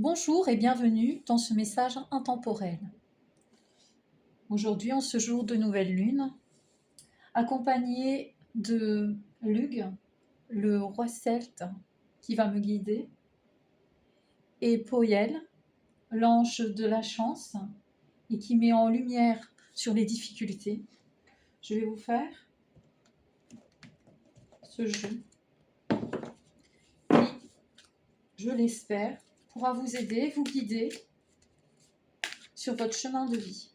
Bonjour et bienvenue dans ce message intemporel. Aujourd'hui, en ce jour de nouvelle lune, accompagné de Lugh, le roi celte qui va me guider, et Poël, l'ange de la chance, et qui met en lumière sur les difficultés, je vais vous faire ce jeu qui, je l'espère, pourra vous aider, vous guider sur votre chemin de vie.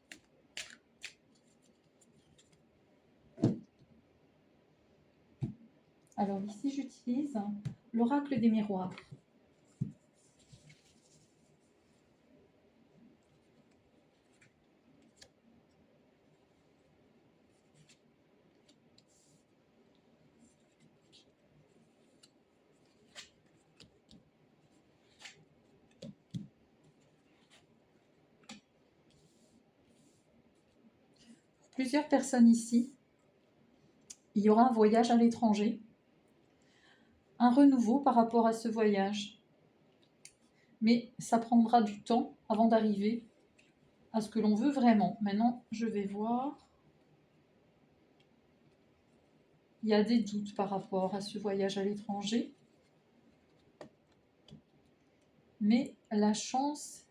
Alors ici, j'utilise l'oracle des miroirs. Plusieurs personnes ici, il y aura un voyage à l'étranger, un renouveau par rapport à ce voyage. Mais ça prendra du temps avant d'arriver à ce que l'on veut vraiment. Maintenant, je vais voir. Il y a des doutes par rapport à ce voyage à l'étranger. Mais la chance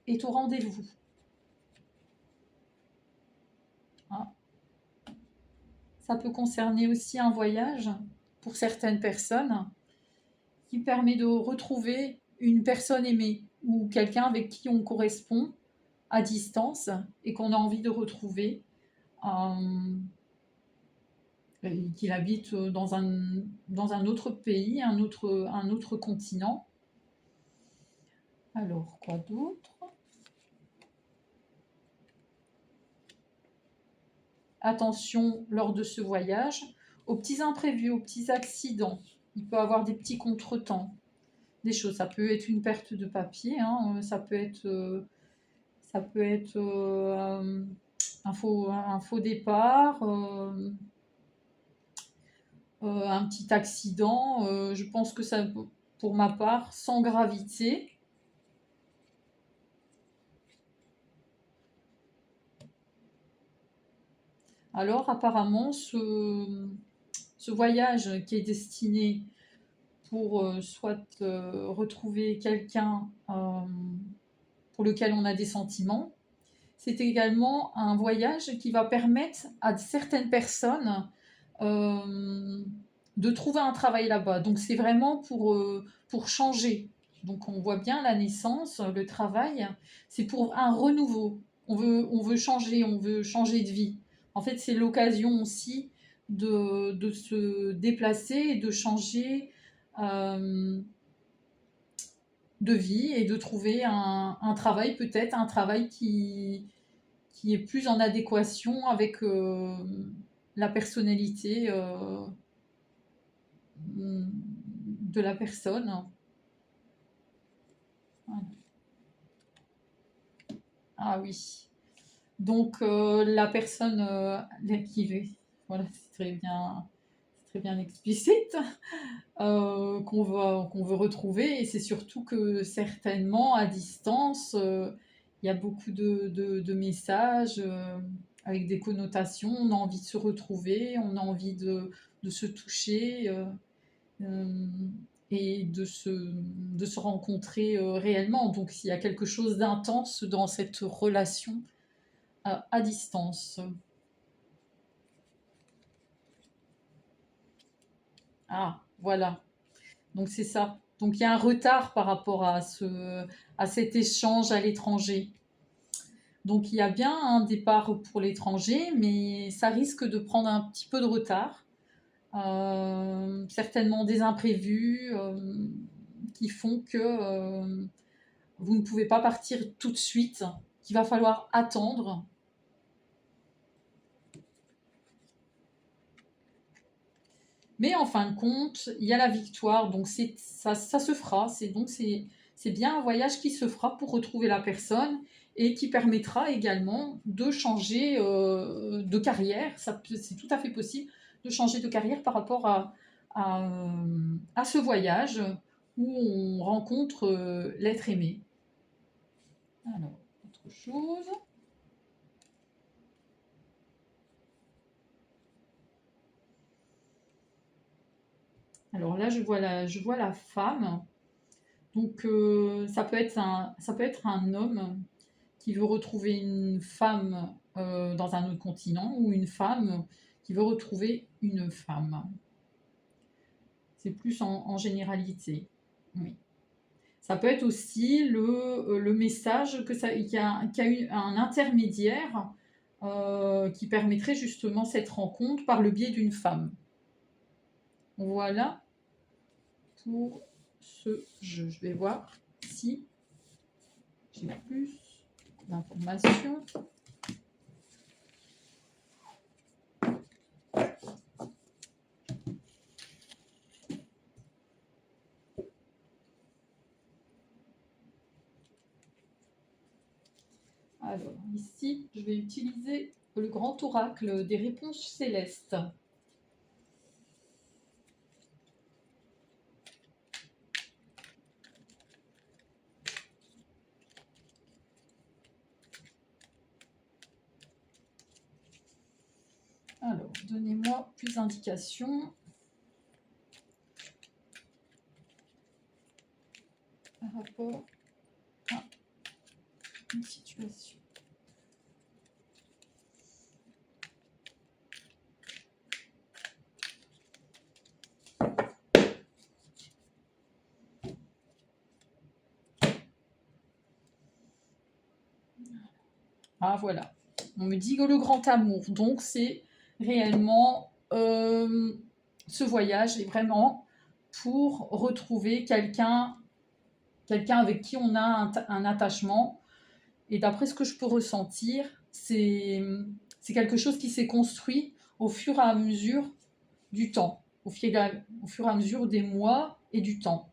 est au rendez-vous. Ah. Ça peut concerner aussi un voyage pour certaines personnes qui permet de retrouver une personne aimée ou quelqu'un avec qui on correspond à distance et qu'on a envie de retrouver, qu'il habite dans un autre pays, un autre continent. Alors, quoi d'autre? Attention lors de ce voyage aux petits imprévus, aux petits accidents. Il peut y avoir des petits contretemps, des choses. Ça peut être une perte de papier, hein, ça peut être un faux départ, un petit accident. Je pense que ça, pour ma part, sans gravité. Alors apparemment, ce voyage qui est destiné pour soit retrouver quelqu'un pour lequel on a des sentiments, c'est également un voyage qui va permettre à certaines personnes de trouver un travail là-bas. Donc c'est vraiment pour changer. Donc on voit bien la naissance, le travail, c'est pour un renouveau. On veut changer de vie. En fait, c'est l'occasion aussi de se déplacer et de changer de vie et de trouver un travail, peut-être un travail qui est plus en adéquation avec la personnalité de la personne. Voilà. Ah oui. Donc la personne qui veut, voilà, c'est très bien explicite, qu'on veut retrouver. Et c'est surtout que certainement à distance, il y a beaucoup de messages avec des connotations. On a envie de se retrouver, on a envie de se toucher. Euh, et de se rencontrer réellement. Donc il y a quelque chose d'intense dans cette relation à distance. Ah, voilà. Donc c'est ça. Donc il y a un retard par rapport à cet échange à l'étranger. Donc il y a bien un départ pour l'étranger, mais ça risque de prendre un petit peu de retard. Certainement des imprévus qui font que vous ne pouvez pas partir tout de suite, qu'il va falloir attendre. Mais en fin de compte, il y a la victoire, donc ça se fera. C'est bien un voyage qui se fera pour retrouver la personne et qui permettra également de changer de carrière. C'est tout à fait possible de changer de carrière par rapport à ce voyage où on rencontre l'être aimé. Alors, autre chose. Alors là, je vois la femme. Donc, ça peut être un homme qui veut retrouver une femme dans un autre continent ou une femme qui veut retrouver une femme. C'est plus en généralité. Oui. Ça peut être aussi le message qu'il y a eu un intermédiaire qui permettrait justement cette rencontre par le biais d'une femme. Voilà pour ce jeu. Je vais voir si j'ai plus d'informations. Alors, ici, je vais utiliser le grand oracle des réponses célestes. Alors, donnez-moi plus d'indications par rapport à une situation. Ah, voilà. On me dit que le grand amour. Donc, c'est réellement ce voyage est vraiment pour retrouver quelqu'un avec qui on a un attachement. Et d'après ce que je peux ressentir, c'est quelque chose qui s'est construit au fur et à mesure du temps, au fur et à mesure des mois et du temps.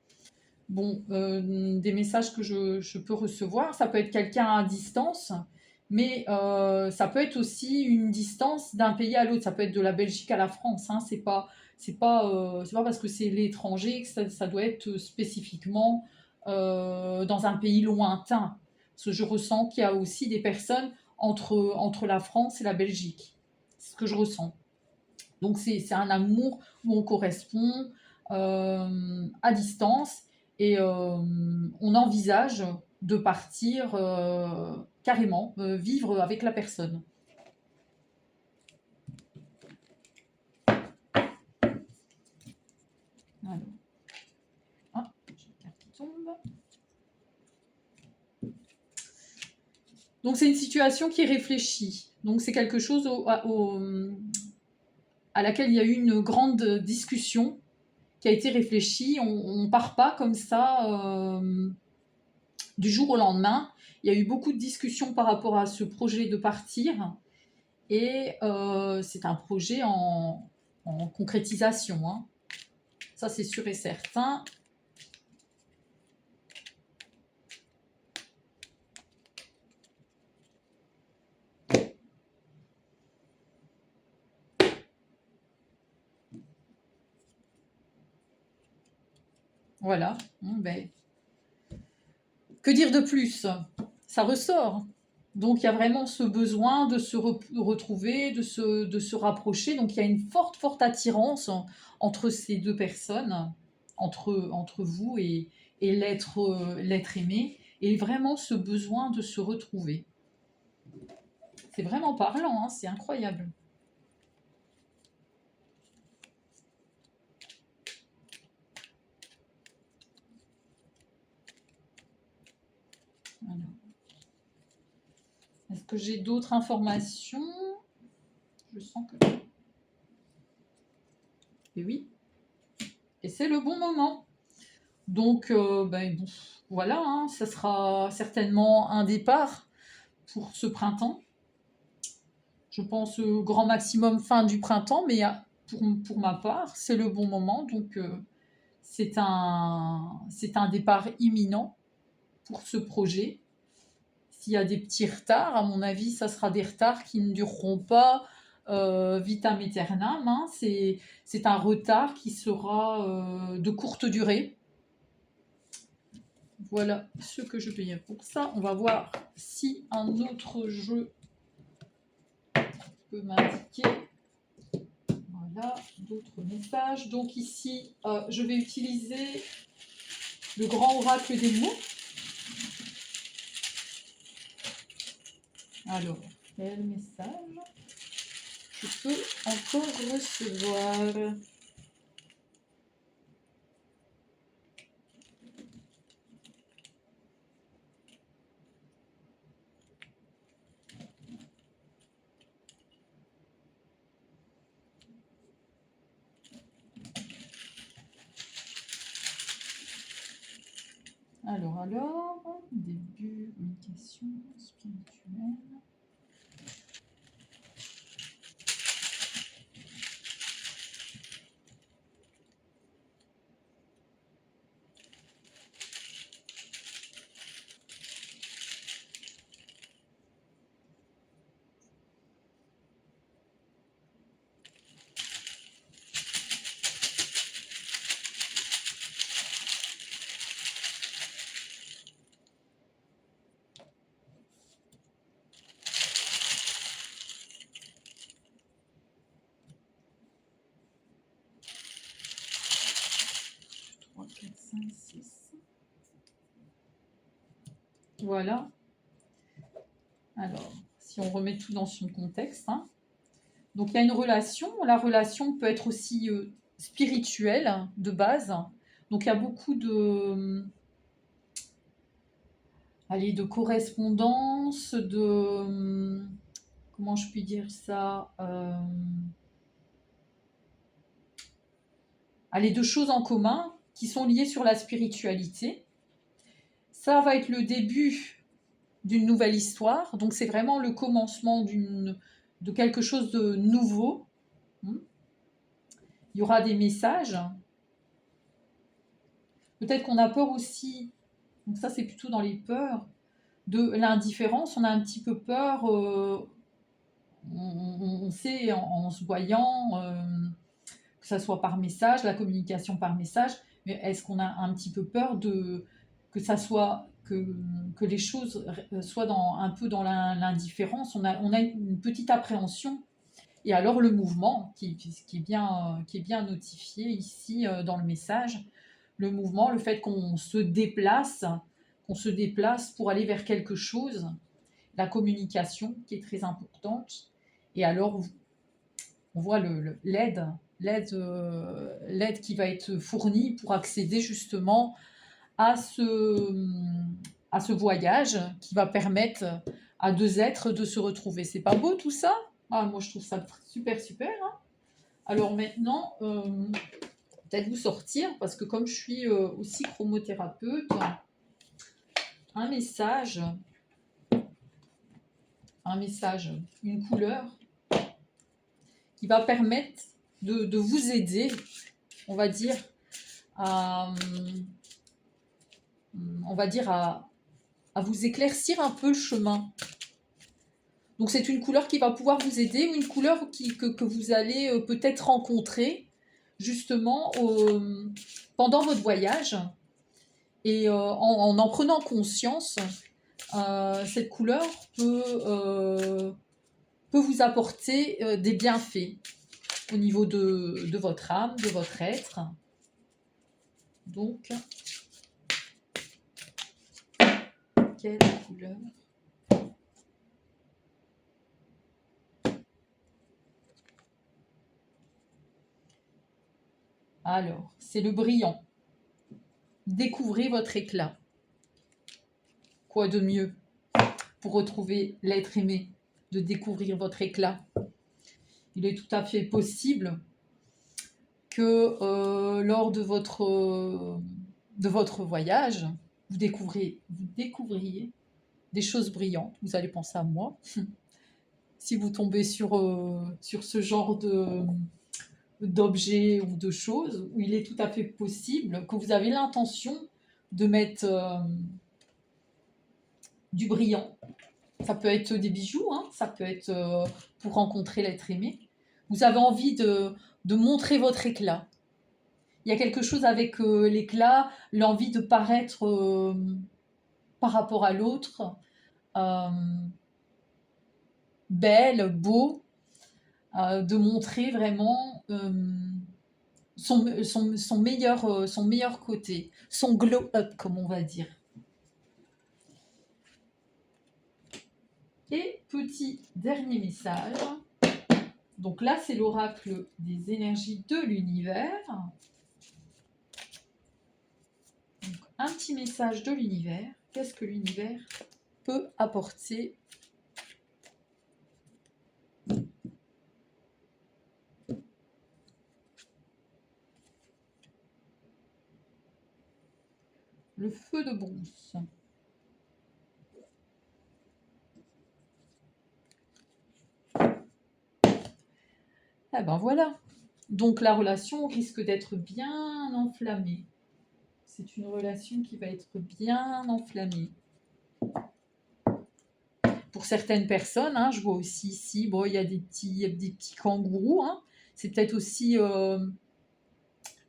Bon, des messages que je peux recevoir, ça peut être quelqu'un à distance, mais ça peut être aussi une distance d'un pays à l'autre. Ça peut être de la Belgique à la France. Hein. C'est pas parce que c'est l'étranger que ça doit être spécifiquement dans un pays lointain. Parce que je ressens qu'il y a aussi des personnes entre la France et la Belgique. C'est ce que je ressens. Donc c'est un amour où on correspond à distance et on envisage de partir carrément, vivre avec la personne. Alors, ah, j'ai une carte qui tombe. Donc c'est une situation qui est réfléchie. Donc c'est quelque chose à laquelle il y a eu une grande discussion qui a été réfléchie. On ne part pas comme ça du jour au lendemain. Il y a eu beaucoup de discussions par rapport à ce projet de partir et c'est un projet en concrétisation. Hein. Ça, c'est sûr et certain. Voilà. Ben, que dire de plus? Ça ressort. Donc il y a vraiment ce besoin de se retrouver, de se rapprocher. Donc il y a une forte, forte attirance entre ces deux personnes, entre vous et l'être aimé, et vraiment ce besoin de se retrouver. C'est vraiment parlant, hein, c'est incroyable. Voilà. Est-ce que j'ai d'autres informations? Je sens que... Et oui. Et c'est le bon moment. Donc, ben, bon, voilà, hein, ça sera certainement un départ pour ce printemps. Je pense au grand maximum fin du printemps, mais pour ma part, c'est le bon moment. Donc, c'est un départ imminent pour ce projet. S'il y a des petits retards, à mon avis, ça sera des retards qui ne dureront pas vitam aeternam. Hein. C'est un retard qui sera de courte durée. Voilà ce que je peux dire pour ça. On va voir si un autre jeu peut m'indiquer. Voilà, d'autres messages. Donc ici, je vais utiliser le grand oracle des mots. Alors, quel message je peux encore recevoir? Alors, début, communication spirituelle. Voilà. Alors, si on remet tout dans son contexte. Hein. Donc, il y a une relation. La relation peut être aussi spirituelle, de base. Donc, il y a beaucoup de correspondance, comment je puis dire ça, de choses en commun qui sont liées sur la spiritualité. Ça va être le début d'une nouvelle histoire. Donc, c'est vraiment le commencement de quelque chose de nouveau. Il y aura des messages. Peut-être qu'on a peur aussi, donc ça c'est plutôt dans les peurs, de l'indifférence. On a un petit peu peur, on sait en se voyant, que ça soit par message, la communication par message, mais est-ce qu'on a un petit peu peur que ça soit que les choses soient un peu dans l'indifférence. On a une petite appréhension. Et alors le mouvement qui est bien notifié ici dans le message, le mouvement, le fait qu'on se déplace pour aller vers quelque chose, la communication qui est très importante. Et alors on voit l'aide qui va être fournie pour accéder justement à ce voyage qui va permettre à deux êtres de se retrouver. C'est pas beau tout ça? Moi je trouve ça super super. Hein. Alors maintenant, peut-être vous sortir, parce que comme je suis aussi chromothérapeute, un message, une couleur qui va permettre de vous aider, on va dire, à vous éclaircir un peu le chemin. Donc c'est une couleur qui va pouvoir vous aider, ou une couleur que vous allez peut-être rencontrer justement pendant votre voyage. Et en prenant conscience, cette couleur peut vous apporter des bienfaits au niveau de votre âme, de votre être. Donc, quelle couleur ? Alors, c'est le brillant. Découvrez votre éclat. Quoi de mieux pour retrouver l'être aimé, de découvrir votre éclat? Il est tout à fait possible que lors de votre voyage, vous découvriez des choses brillantes. Vous allez penser à moi. Si vous tombez sur ce genre d'objets ou de choses, où il est tout à fait possible que vous avez l'intention de mettre du brillant. Ça peut être des bijoux, hein, ça peut être pour rencontrer l'être aimé. Vous avez envie de montrer votre éclat. il y a quelque chose avec l'éclat, l'envie de paraître par rapport à l'autre, euh, belle, beau, de montrer vraiment son meilleur côté, son glow up, comme on va dire. Et petit dernier message. Donc là, c'est l'oracle des énergies de l'univers. Un petit message de l'univers. Qu'est-ce que l'univers peut apporter ? Le feu de brousse. Ah ben voilà. Donc la relation risque d'être bien enflammée. C'est une relation qui va être bien enflammée. Pour certaines personnes, je vois aussi ici, bon, il y a des petits kangourous. C'est peut-être aussi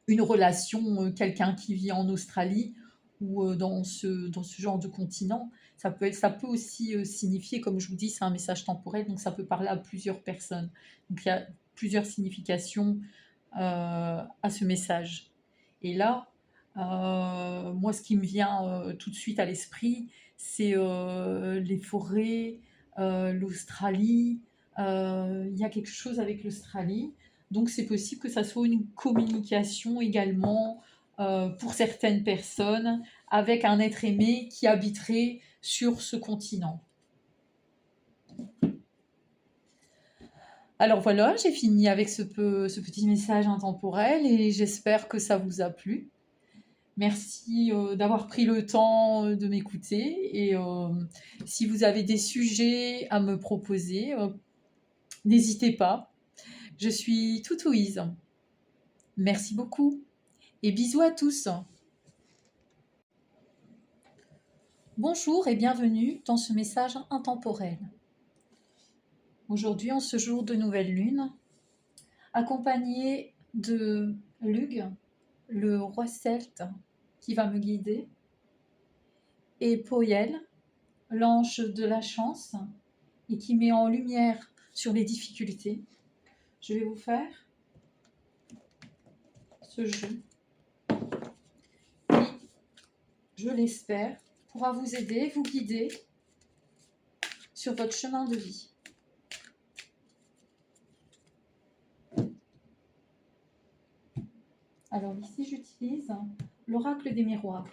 une relation, quelqu'un qui vit en Australie ou dans ce genre de continent. Ça peut aussi signifier, comme je vous dis, c'est un message temporel, donc ça peut parler à plusieurs personnes. Donc il y a plusieurs significations à ce message. Et là, moi, ce qui me vient tout de suite à l'esprit, c'est les forêts, l'Australie. Il y a quelque chose avec l'Australie. Donc, c'est possible que ça soit une communication également pour certaines personnes avec un être aimé qui habiterait sur ce continent. Alors voilà, j'ai fini avec ce petit message intemporel et j'espère que ça vous a plu. Merci d'avoir pris le temps de m'écouter et si vous avez des sujets à me proposer, n'hésitez pas. Je suis tout ouïe. Merci beaucoup et bisous à tous. Bonjour et bienvenue dans ce message intemporel. Aujourd'hui, en ce jour de nouvelle lune, accompagné de Lug, le roi celte qui va me guider, et Poyel, l'ange de la chance, et qui met en lumière sur les difficultés. Je vais vous faire ce jeu qui, je l'espère, pourra vous aider, vous guider sur votre chemin de vie. Alors ici, j'utilise l'oracle des miroirs.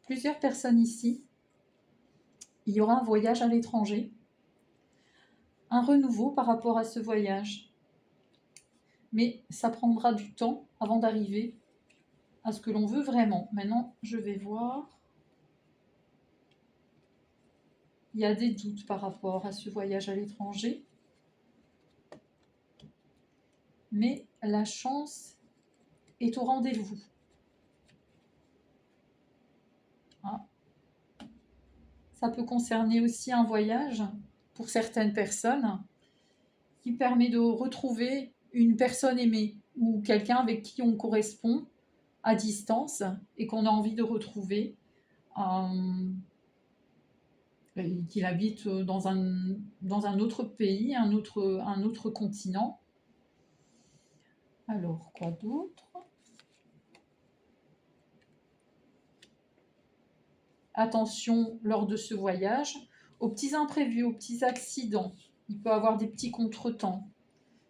Plusieurs personnes ici, il y aura un voyage à l'étranger, un renouveau par rapport à ce voyage. Mais ça prendra du temps avant d'arriver à ce que l'on veut vraiment. Maintenant, je vais voir. Il y a des doutes par rapport à ce voyage à l'étranger. Mais la chance est au rendez-vous. Ça peut concerner aussi un voyage pour certaines personnes qui permet de retrouver une personne aimée ou quelqu'un avec qui on correspond à distance et qu'on a envie de retrouver, qu'il habite dans un autre pays, un autre continent. Alors, quoi d'autre ? Attention lors de ce voyage aux petits imprévus, aux petits accidents. Il peut y avoir des petits contretemps,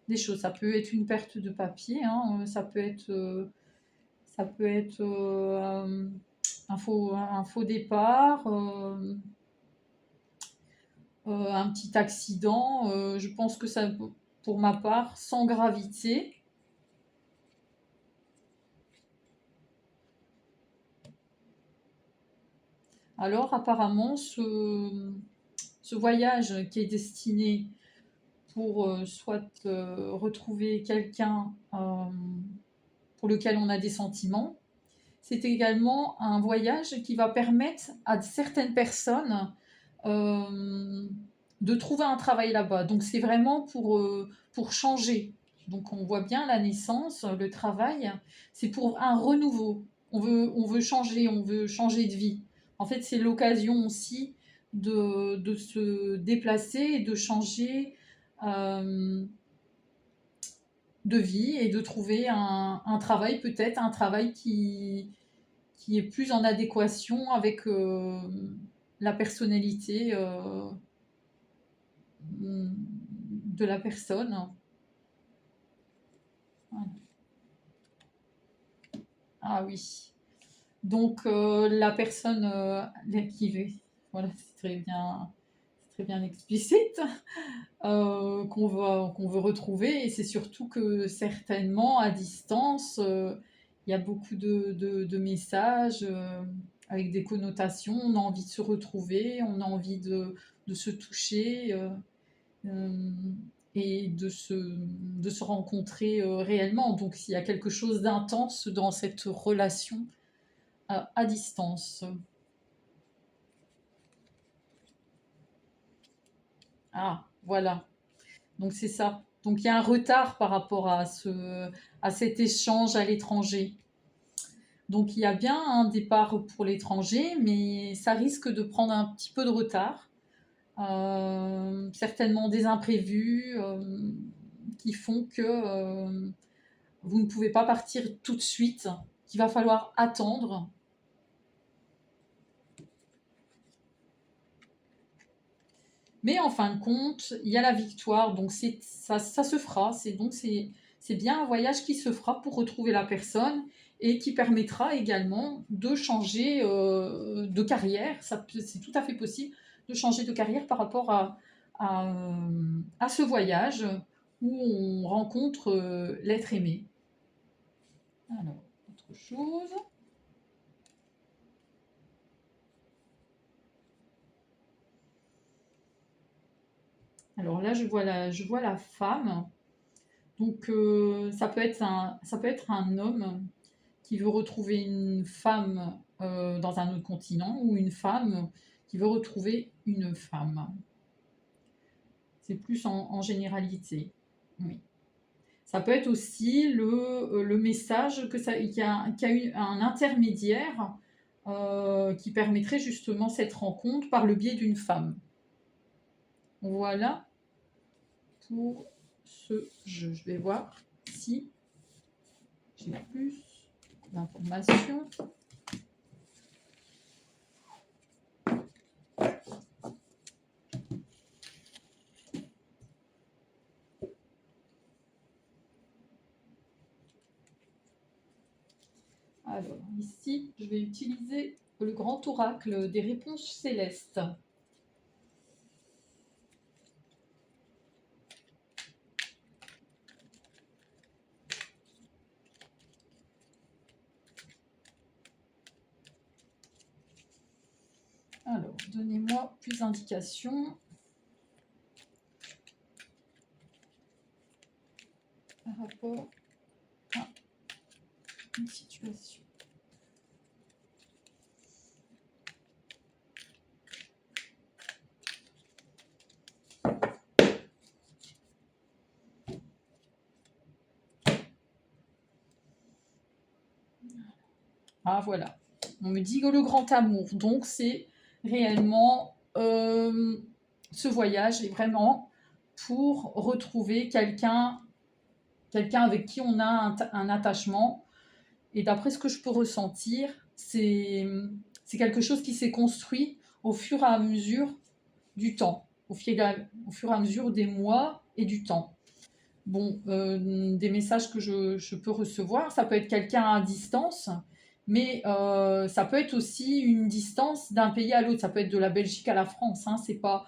des choses. Ça peut être une perte de papier, ça peut être un faux départ, un petit accident. Je pense que ça, pour ma part, sans gravité. Alors apparemment, ce ce voyage qui est destiné pour soit retrouver quelqu'un pour lequel on a des sentiments, c'est également un voyage qui va permettre à certaines personnes euh, de trouver un travail là-bas. Donc c'est vraiment pour changer. Donc on voit bien la naissance, le travail, c'est pour un renouveau. On veut changer de vie. En fait, c'est l'occasion aussi de se déplacer et de changer euh, de vie et de trouver un travail, peut-être un travail qui est plus en adéquation avec la personnalité de la personne. Ah oui. Donc la personne qui veut, voilà, c'est très bien explicite, qu'on veut retrouver. Et c'est surtout que certainement à distance, il y a beaucoup de messages avec des connotations. On a envie de se retrouver, on a envie de se toucher. Euh, et de se rencontrer réellement. Donc il y a quelque chose d'intense dans cette relation à distance. Ah, voilà. Donc c'est ça. Donc il y a un retard par rapport à cet échange à l'étranger. Donc il y a bien un départ pour l'étranger, mais ça risque de prendre un petit peu de retard. Certainement des imprévus qui font que vous ne pouvez pas partir tout de suite, qu'il va falloir attendre. Mais en fin de compte, il y a la victoire, donc ça se fera. C'est bien un voyage qui se fera pour retrouver la personne et qui permettra également de changer de carrière. C'est tout à fait possible de changer de carrière par rapport à ce voyage où on rencontre l'être aimé. Alors, autre chose. Alors là, je vois la femme. Donc, ça peut être un homme qui veut retrouver une femme dans un autre continent ou une femme qui veut retrouver une femme. C'est plus en généralité. Oui. Ça peut être aussi le message qu'il y a eu un intermédiaire qui permettrait justement cette rencontre par le biais d'une femme. Voilà pour ce jeu. Je vais voir si j'ai plus d'informations. Alors, ici, je vais utiliser le grand oracle des réponses célestes. Alors, donnez-moi plus d'indications par rapport à une situation. Ah voilà, on me dit que le grand amour, donc c'est réellement ce voyage est vraiment pour retrouver quelqu'un avec qui on a un attachement. Et d'après ce que je peux ressentir, c'est quelque chose qui s'est construit au fur et à mesure du temps, au fur et à mesure des mois et du temps. Bon, des messages que je peux recevoir, ça peut être quelqu'un à distance, mais ça peut être aussi une distance d'un pays à l'autre. Ça peut être de la Belgique à la France. Hein. C'est pas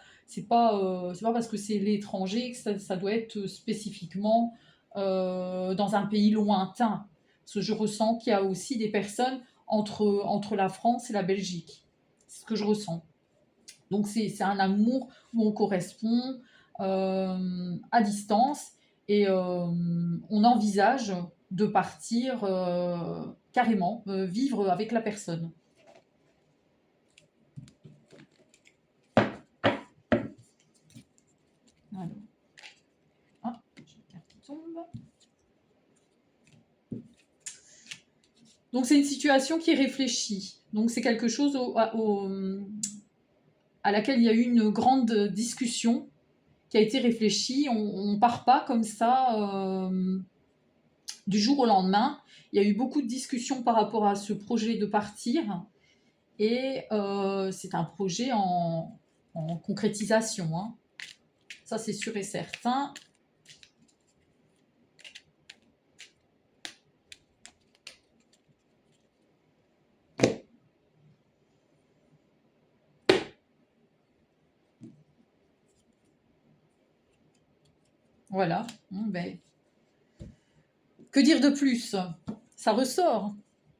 parce que c'est l'étranger que ça doit être spécifiquement dans un pays lointain. Parce que je ressens qu'il y a aussi des personnes entre la France et la Belgique. C'est ce que je ressens. Donc c'est un amour où on correspond à distance et on envisage de partir carrément, vivre avec la personne. Alors, ah, j'ai une carte qui tombe. Donc c'est une situation qui est réfléchie. Donc c'est quelque chose à laquelle il y a eu une grande discussion qui a été réfléchie. On ne part pas comme ça du jour au lendemain. Il y a eu beaucoup de discussions par rapport à ce projet de partir et c'est un projet en concrétisation. Hein. Ça c'est sûr et certain. Voilà. Ben, que dire de plus? Ça ressort.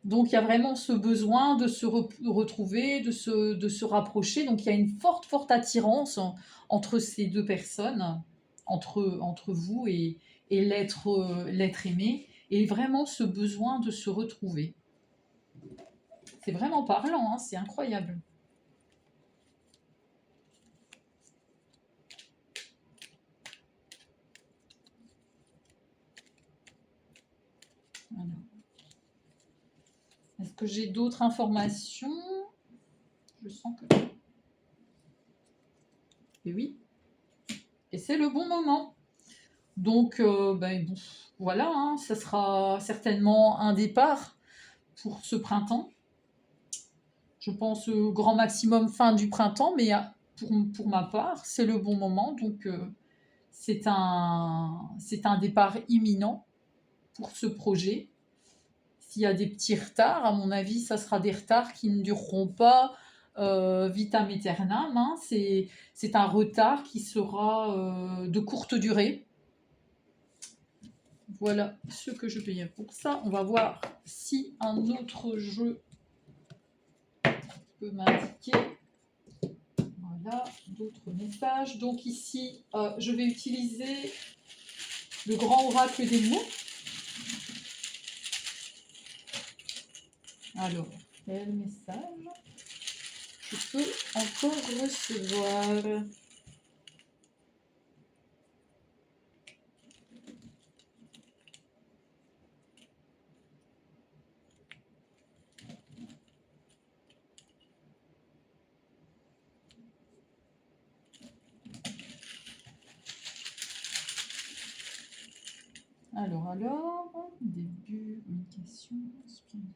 Donc il y a vraiment ce besoin de se retrouver, de se rapprocher. Donc il y a une forte attirance entre ces deux personnes, entre vous et l'être aimé, et vraiment ce besoin de se retrouver. C'est vraiment parlant, hein, c'est incroyable. Alors. Est-ce que j'ai d'autres informations? Je sens que... Et oui. Et c'est le bon moment. Donc, ben, bon, voilà, hein, ça sera certainement un départ pour ce printemps. Je pense au grand maximum fin du printemps, mais pour ma part, c'est le bon moment. Donc, c'est un départ imminent pour ce projet. S'il y a des petits retards, à mon avis, ça sera des retards qui ne dureront pas vitam aeternam. Hein. C'est un retard qui sera de courte durée. Voilà ce que je peux dire pour ça. On va voir si un autre jeu peut m'indiquer. Voilà, d'autres messages. Donc ici, je vais utiliser le grand oracle des mots. Alors, quel message je peux encore recevoir? Alors, début, communication spirituelle.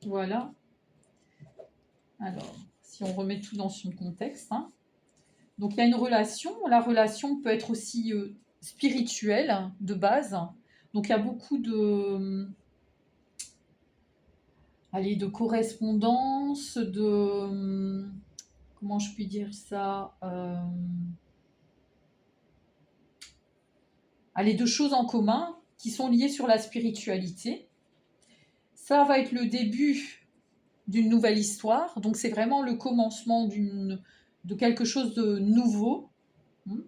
Voilà. Alors, si on remet tout dans son contexte. Hein. Donc, il y a une relation. La relation peut être aussi spirituelle, de base. Donc, il y a beaucoup de correspondance, comment je puis dire ça, de choses en commun qui sont liées sur la spiritualité. Ça va être le début d'une nouvelle histoire, donc c'est vraiment le commencement de quelque chose de nouveau. Il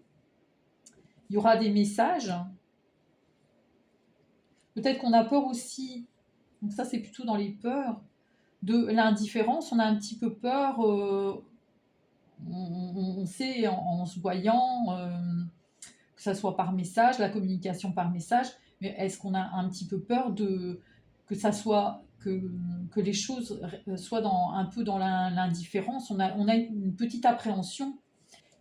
y aura des messages. Peut-être qu'on a peur aussi, donc ça c'est plutôt dans les peurs, de l'indifférence. On a un petit peu peur, on sait en se voyant, que ça soit par message, la communication par message, mais est-ce qu'on a un petit peu peur que ça soit que les choses soient un peu dans l'indifférence? On a une petite appréhension.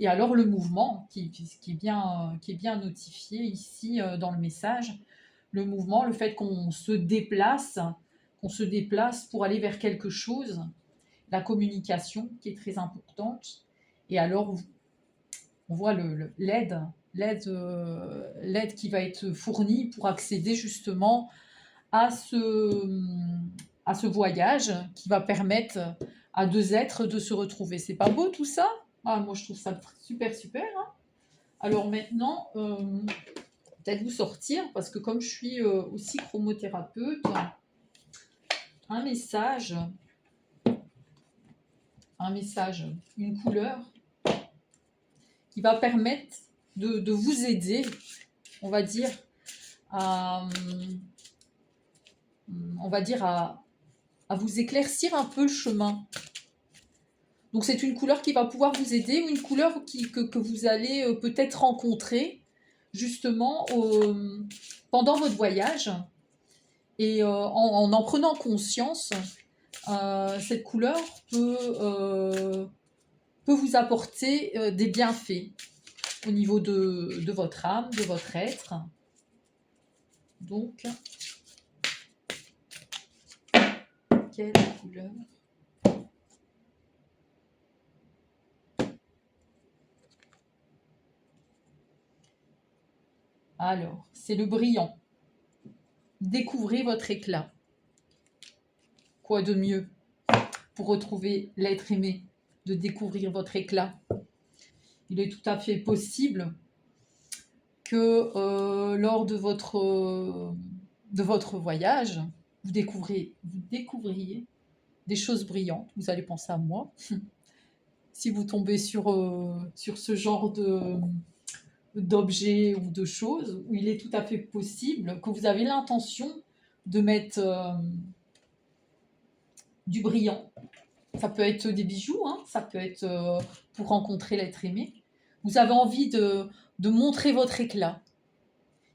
Et alors le mouvement, qui est bien notifié ici dans le message, le mouvement, le fait qu'on se déplace pour aller vers quelque chose, la communication qui est très importante. Et alors, on voit l'aide qui va être fournie pour accéder justement à ce voyage qui va permettre à deux êtres de se retrouver. C'est pas beau tout ça? Ah, moi je trouve ça super super, hein. Alors maintenant, peut-être vous sortir, parce que comme je suis aussi chromothérapeute, un message, une couleur qui va permettre de vous aider, on va dire, à, à vous éclaircir un peu le chemin. Donc c'est une couleur qui va pouvoir vous aider, ou une couleur que vous allez peut-être rencontrer justement pendant votre voyage. Et en prenant conscience, cette couleur peut vous apporter des bienfaits au niveau de votre âme, de votre être. Donc, quelle couleur? Alors, c'est le brillant. Découvrez votre éclat. Quoi de mieux pour retrouver l'être aimé, de découvrir votre éclat? Il est tout à fait possible que lors de votre voyage, vous découvriez des choses brillantes. Vous allez penser à moi. Si vous tombez sur ce genre d'objets ou de choses, où il est tout à fait possible que vous avez l'intention de mettre du brillant. Ça peut être des bijoux, hein, ça peut être pour rencontrer l'être aimé. Vous avez envie de montrer votre éclat.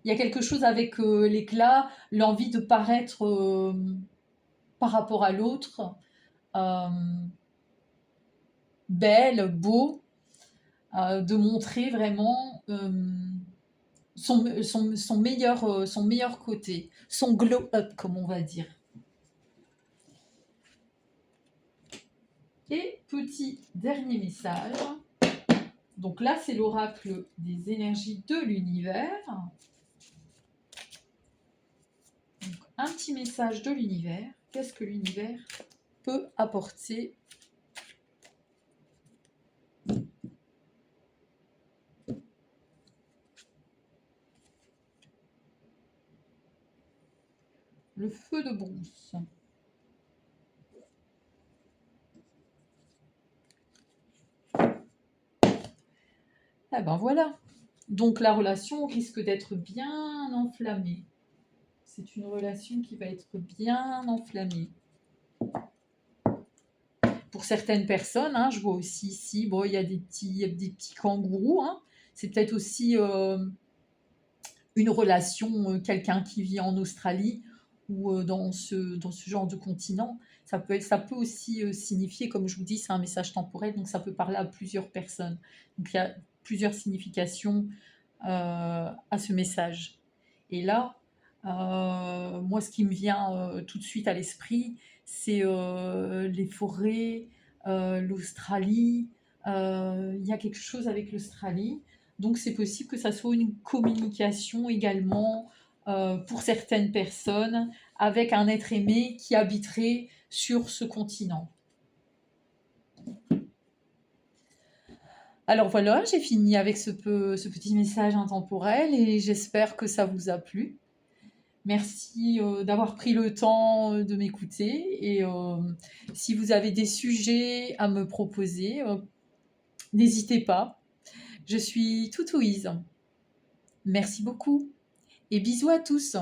Il y a quelque chose avec l'éclat, l'envie de paraître par rapport à l'autre, belle, beau, de montrer vraiment son meilleur côté, son glow up, comme on va dire. Et petit dernier message. Donc là, c'est l'oracle des énergies de l'univers. Donc, un petit message de l'univers. Qu'est-ce que l'univers peut apporter ? Le feu de brousse. Ah ben voilà. Donc la relation risque d'être bien enflammée. C'est une relation qui va être bien enflammée. Pour certaines personnes, hein, je vois aussi ici, bon, il y a des petits kangourous. Hein. C'est peut-être aussi une relation, quelqu'un qui vit en Australie ou dans ce genre de continent. Ça peut aussi signifier, comme je vous dis, c'est un message temporel, donc ça peut parler à plusieurs personnes. Donc il y a plusieurs significations à ce message. Et là, moi, ce qui me vient tout de suite à l'esprit, c'est les forêts, l'Australie. Il y a quelque chose avec l'Australie. Donc, c'est possible que ça soit une communication également pour certaines personnes avec un être aimé qui habiterait sur ce continent. Alors voilà, j'ai fini avec ce petit message intemporel et j'espère que ça vous a plu. Merci d'avoir pris le temps de m'écouter et si vous avez des sujets à me proposer, n'hésitez pas. Je suis tout ouïe. Merci beaucoup et bisous à tous.